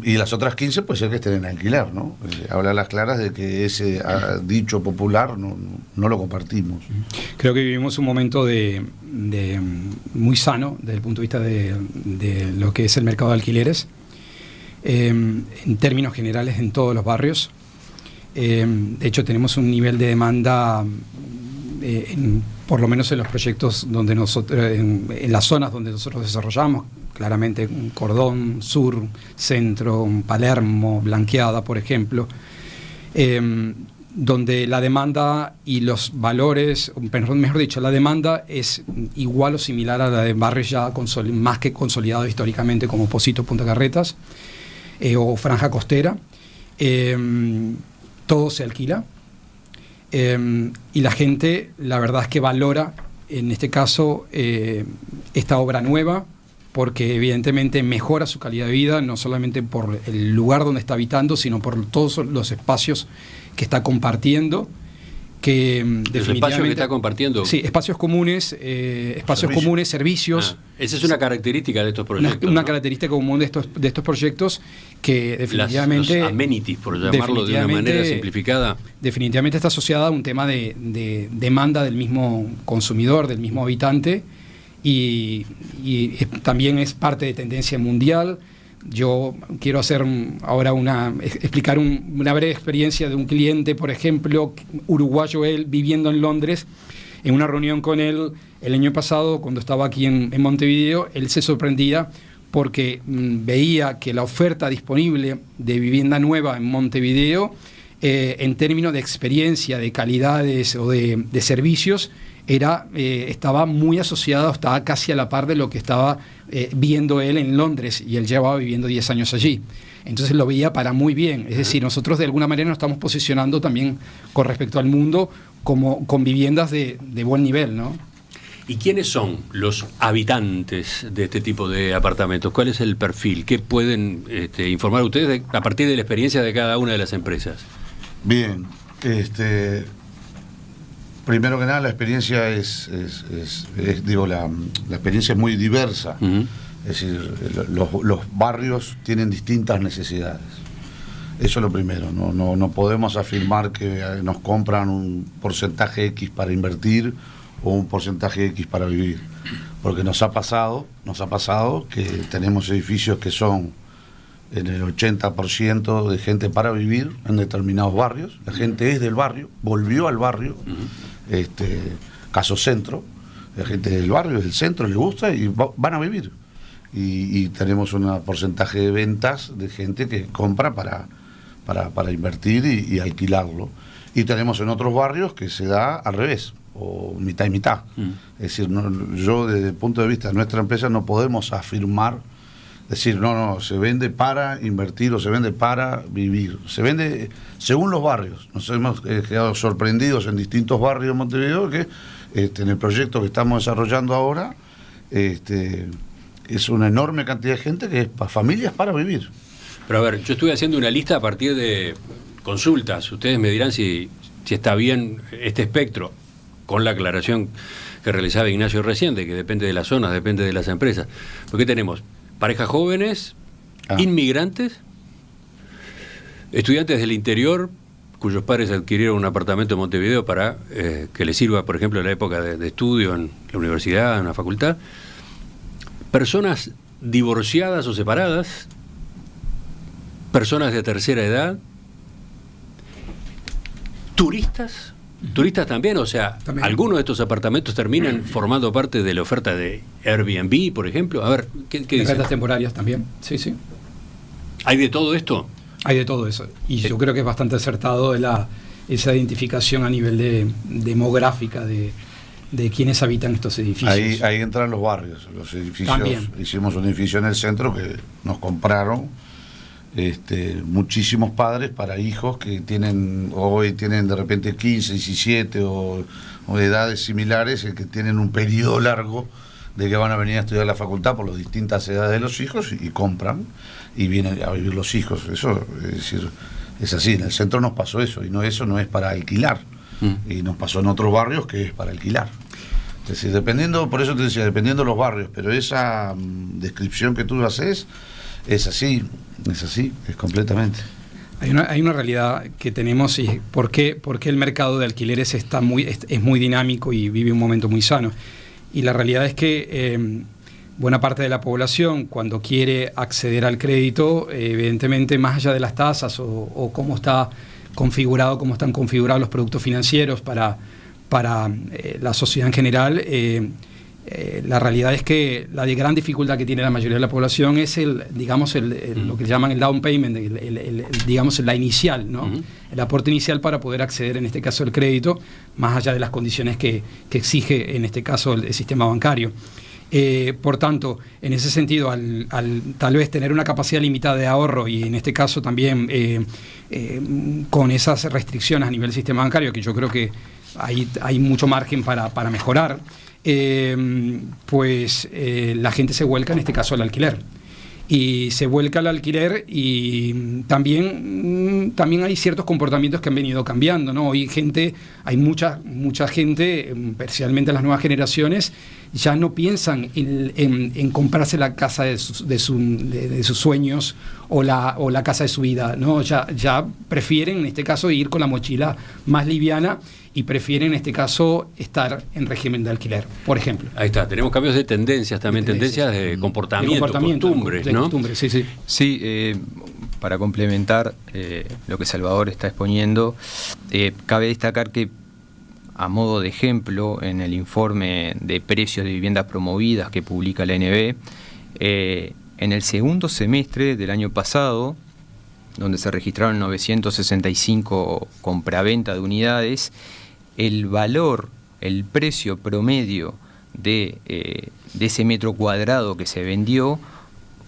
Y las otras 15 puede ser que estén en alquiler, ¿no? Habla a las claras de que ese dicho popular no lo compartimos. Creo que vivimos un momento de muy sano desde el punto de vista de lo que es el mercado de alquileres, en términos generales en todos los barrios. De hecho, tenemos un nivel de demanda, por lo menos en los proyectos donde nosotros, en las zonas donde nosotros desarrollamos, claramente Cordón, Sur, Centro, Palermo, Blanqueada, por ejemplo, donde la demanda y los valores, mejor dicho, la demanda es igual o similar a la de barrios ya más que consolidados históricamente como Pocito, Punta Carretas o Franja Costera. Todo se alquila y la gente, la verdad es que valora, en este caso, esta obra nueva, porque evidentemente mejora su calidad de vida, no solamente por el lugar donde está habitando, sino por todos los espacios que está compartiendo, que definitivamente... ¿Espacios que está compartiendo? Sí, espacios comunes, servicios. Esa es una característica de estos proyectos. Una característica común de estos proyectos que definitivamente... Los amenities, por llamarlo de una manera simplificada. Definitivamente está asociada a un tema de demanda del mismo consumidor, del mismo habitante, y también es parte de tendencia mundial. Yo quiero hacer ahora explicar una breve experiencia de un cliente, por ejemplo, uruguayo, él viviendo en Londres. En una reunión con él el año pasado, cuando estaba aquí en Montevideo, él se sorprendía porque veía que la oferta disponible de vivienda nueva en Montevideo, en términos de experiencia, de calidades o de servicios, estaba muy asociada, estaba casi a la par de lo que estaba viendo él en Londres, y él llevaba viviendo 10 años allí. Entonces lo veía para muy bien. Es decir, nosotros de alguna manera nos estamos posicionando también con respecto al mundo con viviendas de buen nivel, ¿no? ¿Y quiénes son los habitantes de este tipo de apartamentos? ¿Cuál es el perfil? ¿Qué pueden informar ustedes a partir de la experiencia de cada una de las empresas? Bien, primero que nada, la experiencia la experiencia es muy diversa. Es decir, los barrios tienen distintas necesidades. Eso es lo primero. No podemos afirmar que nos compran un porcentaje X para invertir o un porcentaje X para vivir, porque nos ha pasado que tenemos edificios que son en el 80% de gente para vivir en determinados barrios. La gente es del barrio, volvió al barrio, caso Centro, La gente del barrio, del centro, les gusta y van a vivir. Y tenemos un porcentaje de ventas de gente que compra para invertir y alquilarlo. Y tenemos en otros barrios que se da al revés, o mitad y mitad. Es decir, yo desde el punto de vista de nuestra empresa no podemos afirmar, decir, no, se vende para invertir o se vende para vivir. Se vende según los barrios. Nos hemos quedado sorprendidos en distintos barrios de Montevideo que en el proyecto que estamos desarrollando ahora es una enorme cantidad de gente que es para familias para vivir. Pero a ver, yo estuve haciendo una lista a partir de consultas. Ustedes me dirán si está bien este espectro, con la aclaración que realizaba Ignacio recién, de que depende de las zonas, depende de las empresas. Porque tenemos parejas jóvenes, inmigrantes, estudiantes del interior, cuyos padres adquirieron un apartamento en Montevideo para que les sirva, por ejemplo, en la época de estudio en la universidad, en la facultad, personas divorciadas o separadas, personas de tercera edad, turistas también, o sea, también. Algunos de estos apartamentos terminan formando parte de la oferta de Airbnb, por ejemplo. A ver, ¿qué dicen? Ofertas temporarias también, sí. ¿Hay de todo esto? Hay de todo eso. Y yo creo que es bastante acertado esa identificación a nivel demográfica de quienes habitan estos edificios. Ahí entran los barrios, los edificios. También. Hicimos un edificio en el centro que nos compraron muchísimos padres para hijos que hoy tienen de repente 15, 17 o de edades similares, que tienen un periodo largo de que van a venir a estudiar la facultad por las distintas edades de los hijos y compran y vienen a vivir los hijos. Eso es así. En el centro nos pasó eso y eso no es para alquilar. Y nos pasó en otros barrios que es para alquilar. Es decir, por eso te decía, dependiendo de los barrios, pero esa descripción que tú haces es así, es completamente. Hay una realidad que tenemos, y ¿por qué el mercado de alquileres es muy dinámico y vive un momento muy sano? Y la realidad es que buena parte de la población, cuando quiere acceder al crédito, evidentemente, más allá de las tasas o cómo están configurados los productos financieros para la sociedad en general, la realidad es que la gran dificultad que tiene la mayoría de la población es lo que llaman el down payment, la inicial, ¿no? El aporte inicial para poder acceder, en este caso, al crédito, más allá de las condiciones que exige, en este caso, el sistema bancario. Por tanto, en ese sentido, al tal vez tener una capacidad limitada de ahorro y en este caso también con esas restricciones a nivel del sistema bancario, que yo creo que hay mucho margen para mejorar, la gente se vuelca en este caso al alquiler. Y se vuelca al alquiler y también hay ciertos comportamientos que han venido cambiando, ¿no? Hoy hay mucha gente, especialmente las nuevas generaciones, ya no piensan en comprarse la casa de sus sueños o la casa de su vida, ¿no? Ya prefieren en este caso ir con la mochila más liviana y prefieren en este caso estar en régimen de alquiler, por ejemplo. Ahí está, tenemos cambios de tendencias también, tendencias de comportamiento, costumbres, ¿no? Costumbres, sí. Sí, para complementar lo que Salvador está exponiendo, cabe destacar que, a modo de ejemplo, en el informe de precios de viviendas promovidas que publica la ANB, en el segundo semestre del año pasado, donde se registraron 965 compraventa de unidades, el precio promedio de ese metro cuadrado que se vendió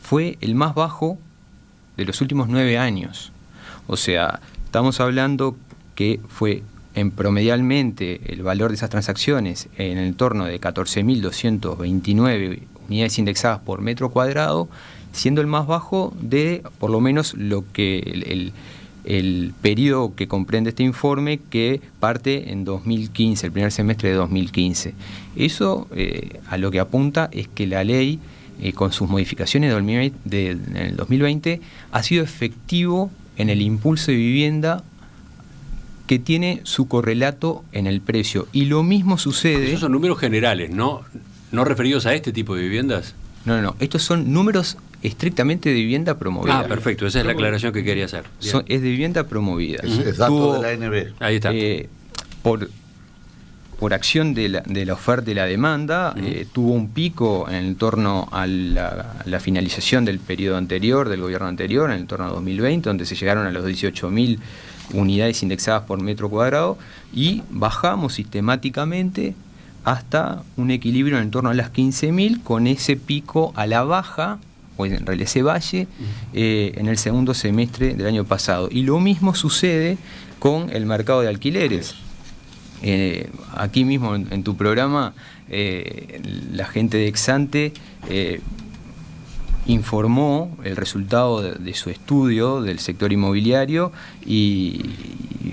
fue el más bajo de los últimos 9 años. O sea, estamos hablando que fue promedialmente el valor de esas transacciones en el entorno de 14.229 unidades indexadas por metro cuadrado, siendo el más bajo de por lo menos lo que el periodo que comprende este informe, que parte en 2015, el primer semestre de 2015. Eso a lo que apunta es que la ley, con sus modificaciones en el 2020, ha sido efectivo en el impulso de vivienda que tiene su correlato en el precio. Y lo mismo sucede... Esos son números generales, ¿no referidos a este tipo de viviendas? No. Estos son números estrictamente de vivienda promovida. Ah, perfecto. Esa es la aclaración que quería hacer. Es de vivienda promovida. Es dato de la ANB. Ahí está. por acción de la oferta y la demanda, tuvo un pico en torno a la finalización del periodo anterior, del gobierno anterior, en el torno a 2020, donde se llegaron a los 18.000 unidades indexadas por metro cuadrado, y bajamos sistemáticamente hasta un equilibrio en torno a las 15.000, con ese pico a la baja, o en realidad ese valle, en el segundo semestre del año pasado. Y lo mismo sucede con el mercado de alquileres. Aquí mismo en tu programa, la gente de Exante informó el resultado de su estudio del sector inmobiliario y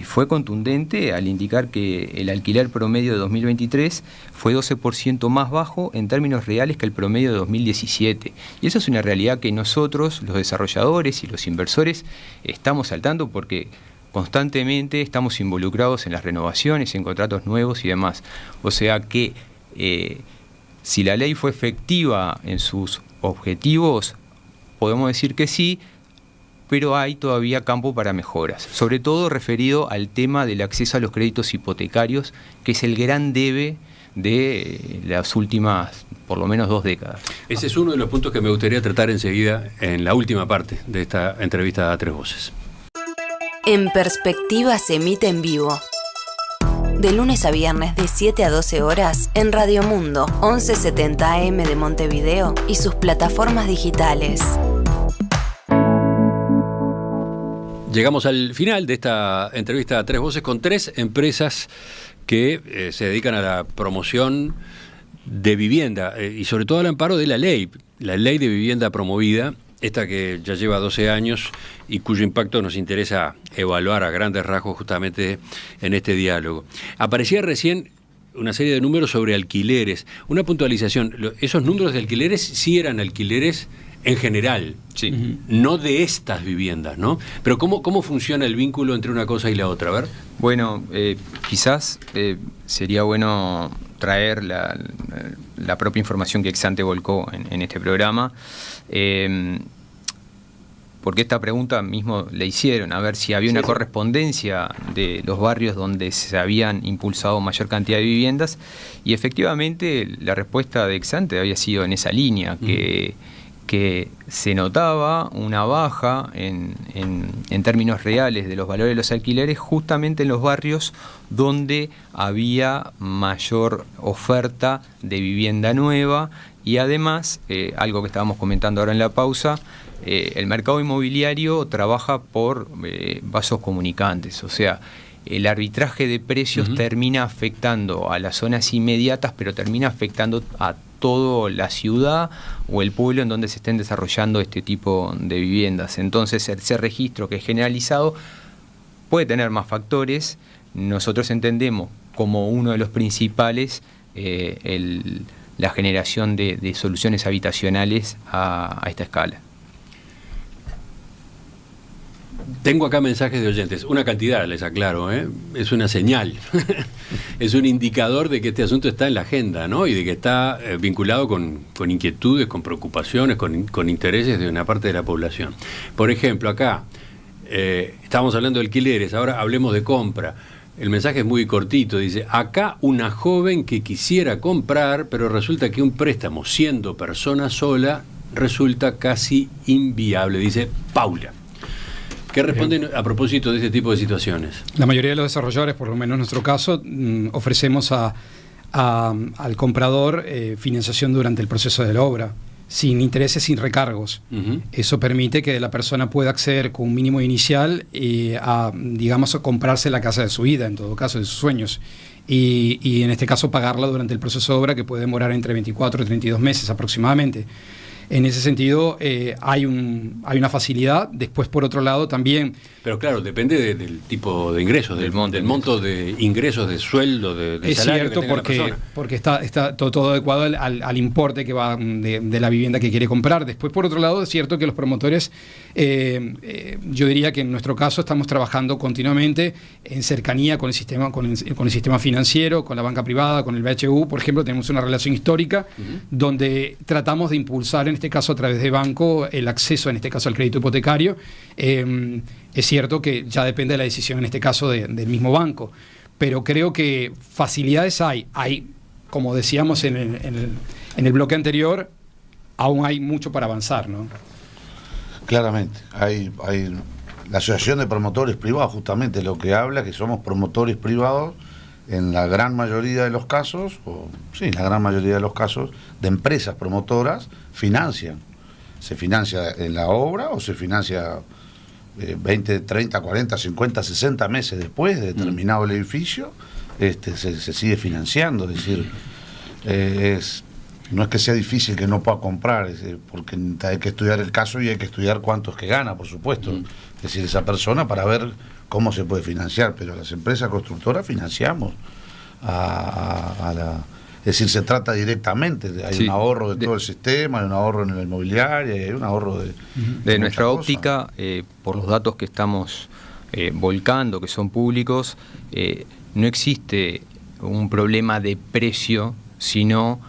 fue contundente al indicar que el alquiler promedio de 2023 fue 12% más bajo en términos reales que el promedio de 2017. Y eso es una realidad que nosotros, los desarrolladores y los inversores, estamos saltando porque constantemente estamos involucrados en las renovaciones, en contratos nuevos y demás. O sea que si la ley fue efectiva en sus objetivos, podemos decir que sí, pero hay todavía campo para mejoras, sobre todo referido al tema del acceso a los créditos hipotecarios, que es el gran debe de las últimas, por lo menos 2 décadas. Ese es uno de los puntos que me gustaría tratar enseguida en la última parte de esta entrevista a Tres Voces. En Perspectiva se emite en vivo, de lunes a viernes de 7 a 12 horas en Radio Mundo 1170 AM de Montevideo y sus plataformas digitales. Llegamos al final de esta entrevista a Tres Voces con 3 empresas que se dedican a la promoción de vivienda y sobre todo al amparo de la ley de vivienda promovida, esta que ya lleva 12 años y cuyo impacto nos interesa evaluar a grandes rasgos justamente en este diálogo. Aparecía recién una serie de números sobre alquileres. Una puntualización, esos números de alquileres sí eran alquileres en general, sí, no de estas viviendas, ¿no? Pero ¿cómo funciona el vínculo entre una cosa y la otra? A ver. Bueno, quizás sería bueno traer la propia información que Exante volcó en este programa, porque esta pregunta mismo le hicieron, a ver si había una correspondencia de los barrios donde se habían impulsado mayor cantidad de viviendas, y efectivamente la respuesta de Exante había sido en esa línea, que se notaba una baja en términos reales de los valores de los alquileres justamente en los barrios donde había mayor oferta de vivienda nueva, y además, algo que estábamos comentando ahora en la pausa, el mercado inmobiliario trabaja por vasos comunicantes, o sea, el arbitraje de precios termina afectando a las zonas inmediatas, pero termina afectando a toda la ciudad o el pueblo en donde se estén desarrollando este tipo de viviendas. Entonces, ese registro que es generalizado puede tener más factores. Nosotros entendemos como uno de los principales la generación de soluciones habitacionales a esta escala. Tengo acá mensajes de oyentes, una cantidad, les aclaro, es una señal, es un indicador de que este asunto está en la agenda, ¿no? Y de que está vinculado con inquietudes, con preocupaciones, con intereses de una parte de la población. Por ejemplo, acá estábamos hablando de alquileres, ahora hablemos de compra. El mensaje es muy cortito, dice, acá una joven que quisiera comprar, pero resulta que un préstamo, siendo persona sola, resulta casi inviable, dice Paula. ¿Qué responden a propósito de este tipo de situaciones? La mayoría de los desarrolladores, por lo menos en nuestro caso, ofrecemos al comprador financiación durante el proceso de la obra, sin intereses, sin recargos. Eso permite que la persona pueda acceder con un mínimo inicial a comprarse la casa de su vida, en todo caso, de sus sueños. Y en este caso pagarla durante el proceso de obra, que puede demorar entre 24 y 32 meses aproximadamente. En ese sentido, hay una facilidad. Después, por otro lado, también... Pero claro, depende del tipo de ingresos, del monto de ingresos, de sueldo, de es salario cierto, que tenga la persona. Porque está todo adecuado al importe que va de la vivienda que quiere comprar. Después, por otro lado, es cierto que los promotores, yo diría que en nuestro caso estamos trabajando continuamente en cercanía con el sistema financiero, con la banca privada, con el BHU. Por ejemplo, tenemos una relación histórica donde tratamos de impulsar, en este caso a través de banco, el acceso, en este caso, al crédito hipotecario. Es cierto que ya depende de la decisión, en este caso, del mismo banco. pero creo que facilidades hay, como decíamos en el bloque anterior, aún hay mucho para avanzar, ¿no? Claramente, hay la Asociación de Promotores Privados justamente lo que habla, que somos promotores privados en la gran mayoría de los casos, la gran mayoría de los casos, de empresas promotoras financian. Se financia en la obra o se financia 20, 30, 40, 50, 60 meses después de terminado el edificio, se sigue financiando. Es decir, no es que sea difícil que no pueda comprar, porque hay que estudiar el caso y hay que estudiar cuánto es que gana, por supuesto. Es decir, esa persona para ver cómo se puede financiar, pero las empresas constructoras financiamos es decir, se trata directamente, hay un ahorro de todo el sistema, hay un ahorro en la inmobiliaria, hay un ahorro de nuestra óptica, por los datos que estamos volcando, que son públicos, no existe un problema de precio, sino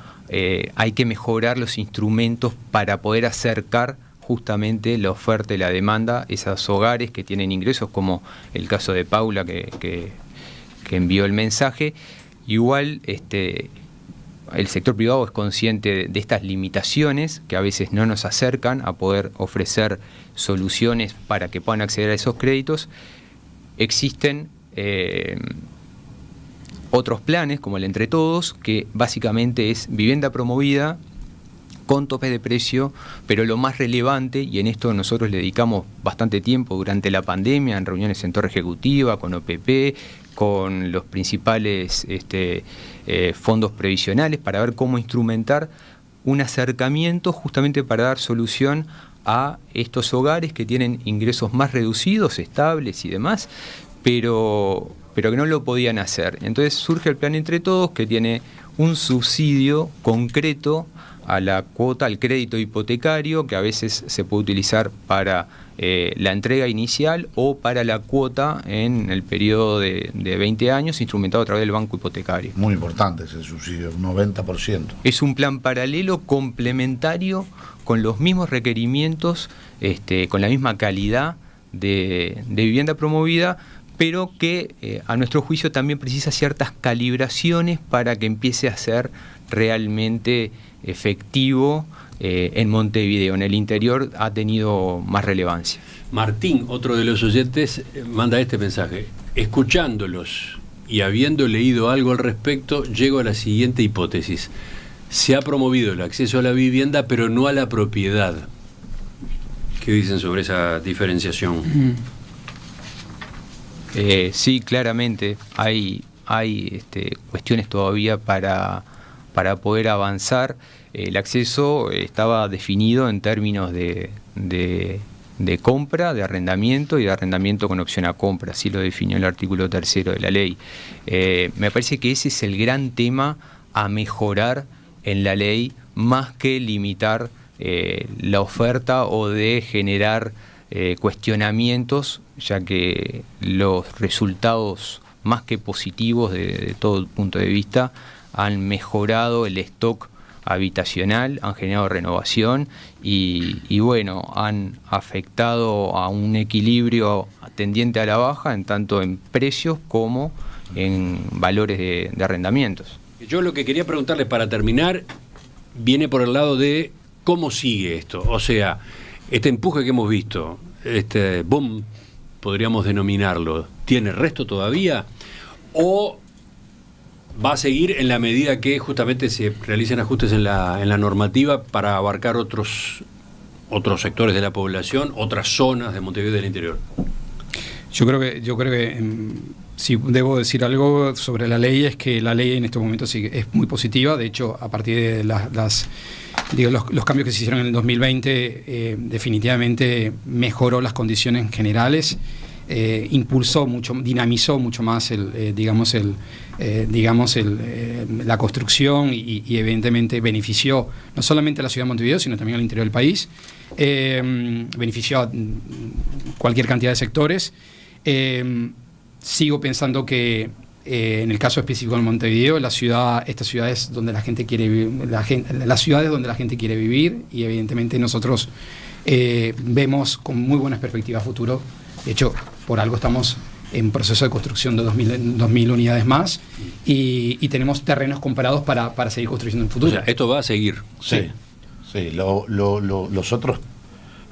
hay que mejorar los instrumentos para poder acercar justamente la oferta y la demanda, esos hogares que tienen ingresos, como el caso de Paula que envió el mensaje. Igual el sector privado es consciente de estas limitaciones que a veces no nos acercan a poder ofrecer soluciones para que puedan acceder a esos créditos. Existen otros planes, como el Entre Todos, que básicamente es vivienda promovida con tope de precio, pero lo más relevante, y en esto nosotros le dedicamos bastante tiempo durante la pandemia, en reuniones en Torre Ejecutiva, con OPP, con los principales fondos previsionales, para ver cómo instrumentar un acercamiento justamente para dar solución a estos hogares que tienen ingresos más reducidos, estables y demás, pero que no lo podían hacer. Entonces surge el plan Entre Todos, que tiene un subsidio concreto a la cuota, al crédito hipotecario, que a veces se puede utilizar para la entrega inicial o para la cuota en el periodo de 20 años, instrumentado a través del banco hipotecario. Muy importante ese subsidio, 90%. Es un plan paralelo, complementario, con los mismos requerimientos, con la misma calidad de vivienda promovida, pero que a nuestro juicio también precisa ciertas calibraciones para que empiece a ser realmente efectivo en Montevideo. En el interior ha tenido más relevancia. Martín, otro de los oyentes, manda este mensaje: escuchándolos y habiendo leído algo al respecto, llego a la siguiente hipótesis: se ha promovido el acceso a la vivienda, pero no a la propiedad. ¿Qué dicen sobre esa diferenciación? Sí, claramente hay cuestiones todavía para poder avanzar. El acceso estaba definido en términos de compra, de arrendamiento y de arrendamiento con opción a compra. Así lo definió el artículo 3º de la ley. Me parece que ese es el gran tema a mejorar en la ley, más que limitar la oferta o de generar cuestionamientos, ya que los resultados más que positivos de todo punto de vista han mejorado el stock habitacional, han generado renovación y bueno, han afectado a un equilibrio tendiente a la baja, en tanto en precios como en valores de arrendamientos. Yo lo que quería preguntarles para terminar viene por el lado de cómo sigue esto. O sea, este empuje que hemos visto, este boom, podríamos denominarlo, ¿tiene resto todavía? ¿O va a seguir en la medida que justamente se realicen ajustes en la normativa para abarcar otros sectores de la población, otras zonas de Montevideo del interior? Yo creo que si debo decir algo sobre la ley, es que la ley en estos momentos sí es muy positiva. De hecho, a partir de los cambios que se hicieron en el 2020, definitivamente mejoró las condiciones generales, impulsó mucho, dinamizó mucho más la construcción y evidentemente benefició no solamente a la ciudad de Montevideo, sino también al interior del país. Benefició a cualquier cantidad de sectores. Sigo pensando que en el caso específico de Montevideo, estas ciudades donde la gente quiere vivir, las ciudades donde la gente quiere vivir, y evidentemente nosotros vemos con muy buenas perspectivas futuro. De hecho, por algo estamos en proceso de construcción de 2.000 unidades más, y tenemos terrenos comparados para seguir construyendo en el futuro. O sea, esto va a seguir. Sí. Los otros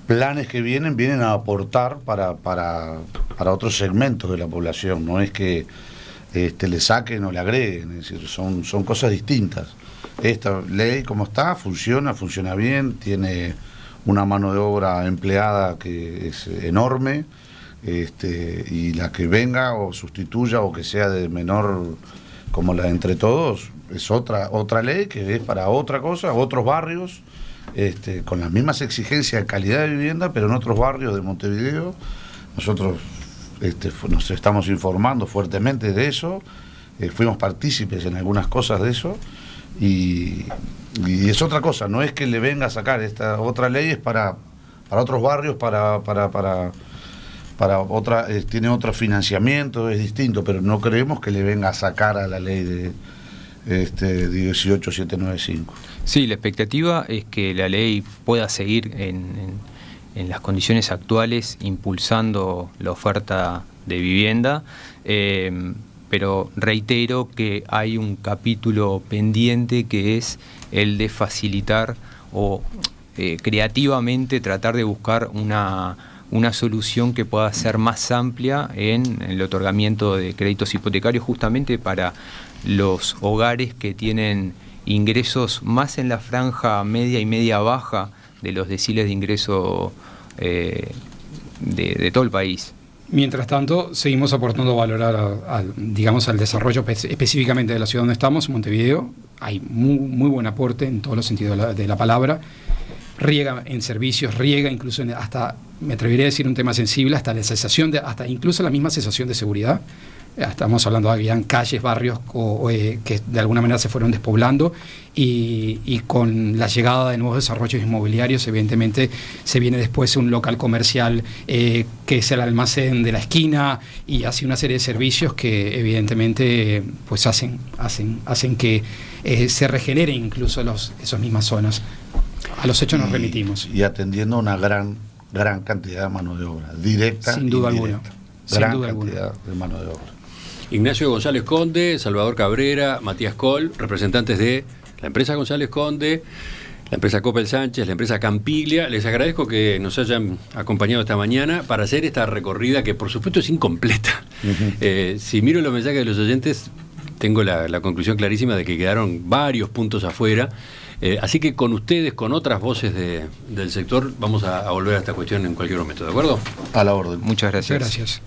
planes que vienen a aportar para otros segmentos de la población. No es que le saquen o le agreguen, es decir, son cosas distintas. Esta ley, como está, funciona bien, tiene una mano de obra empleada que es enorme, y la que venga o sustituya o que sea de menor como la de Entre Todos es otra ley que es para otra cosa, otros barrios, con las mismas exigencias de calidad de vivienda, pero en otros barrios de Montevideo. Nosotros nos estamos informando fuertemente de eso, fuimos partícipes en algunas cosas de eso, y es otra cosa, no es que le venga a sacar esta otra ley, es para otros barrios, para otra, tiene otro financiamiento, es distinto, pero no creemos que le venga a sacar a la ley de 18795. Sí, la expectativa es que la ley pueda seguir en las condiciones actuales impulsando la oferta de vivienda, pero reitero que hay un capítulo pendiente que es el de facilitar o creativamente tratar de buscar una solución que pueda ser más amplia en el otorgamiento de créditos hipotecarios, justamente para los hogares que tienen ingresos más en la franja media y media baja de los deciles de ingreso de todo el país. Mientras tanto, seguimos aportando valor al desarrollo específicamente de la ciudad donde estamos, Montevideo. Hay muy buen aporte en todos los sentidos de la palabra. Riega en servicios, riega incluso hasta, me atrevería a decir un tema sensible, hasta la cesación hasta incluso la misma cesación de seguridad. Estamos hablando de habían calles, barrios que de alguna manera se fueron despoblando, y con la llegada de nuevos desarrollos inmobiliarios, evidentemente se viene después un local comercial que es el almacén de la esquina, y así una serie de servicios que evidentemente pues hacen que se regeneren incluso esas mismas zonas. A los hechos nos remitimos. Y atendiendo una gran cantidad de mano de obra, directa. Sin duda alguna. Gran cantidad de mano de obra. Ignacio González Conde, Salvador Cabrera, Matías Coll, representantes de la empresa González Conde, la empresa Coppel Sánchez, la empresa Campiglia. Les agradezco que nos hayan acompañado esta mañana para hacer esta recorrida que por supuesto es incompleta. Si miro los mensajes de los oyentes, tengo la conclusión clarísima de que quedaron varios puntos afuera. Así que con ustedes, con otras voces del sector, vamos a volver a esta cuestión en cualquier momento, ¿de acuerdo? A la orden. Muchas gracias. Muchas gracias.